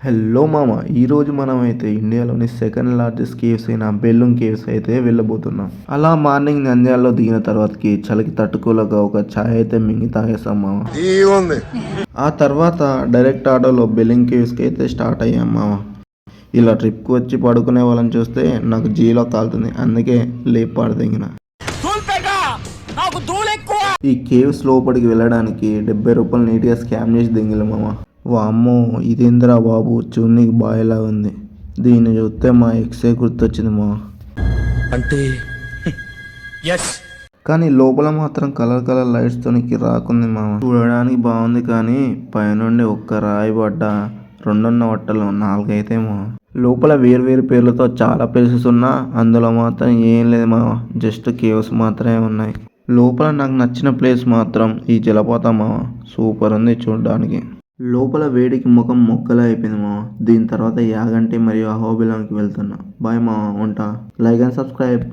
Hello మామ, ఈరోజు మనమైతే ఇండియాలోని సెకండ్ లార్జెస్ట్ కేవ్స్ అయిన బెలూమ్ కేవ్స్ అయితే వెళ్ళబోతున్నాం. అలా మార్నింగ్ నంద్యాలలో దిగిన తర్వాతకి చలికి తట్టుకోలేక ఒక ఛాయ్ అయితే మింగి తాగేస్తాం మామ. ఆ తర్వాత డైరెక్ట్ ఆటోలో బెలూమ్ కేవ్స్కి అయితే స్టార్ట్ అయ్యాం మామ. ఇలా ట్రిప్కి వచ్చి పడుకునే వాళ్ళని చూస్తే నాకు జీలో కాలుతుంది, అందుకే లేపాడు దిగిన. ఈ కేవ్స్ లోపలికి వెళ్ళడానికి 70 రూపాయలు నీట్గా స్కామ్ చేసి దింగిలు మామ. వామ్మో, ఇదేంద్రా బాబు, చూడనీకి బాయిలా ఉంది. దీన్ని చూస్తే మా ఎక్సే గుర్తొచ్చింది మా. అంటే కానీ లోపల మాత్రం కలర్ కలర్ లైట్స్తో రాకుంది మామ. చూడడానికి బాగుంది కానీ పైనుండి ఒక్క రాయి పడ్డ 2 వట్టలు 4 అయితే మా. లోపల వేరు పేర్లతో చాలా ప్లేసెస్ ఉన్నా అందులో మాత్రం ఏం లేదు మామ, జస్ట్ కేవ్స్ మాత్రమే ఉన్నాయి. లోపల నాకు నచ్చిన ప్లేస్ మాత్రం ఈ జలపాతం మామ, సూపర్ ఉంది చూడడానికి. లోపల వేడికి ముఖం మొక్కలా అయిపోయింది మామ. దీని తర్వాత యాగంటి మరియు అహోబిలంకి వెళ్తున్నా. బాయ్ మామ, ఉంటా. Like and subscribe.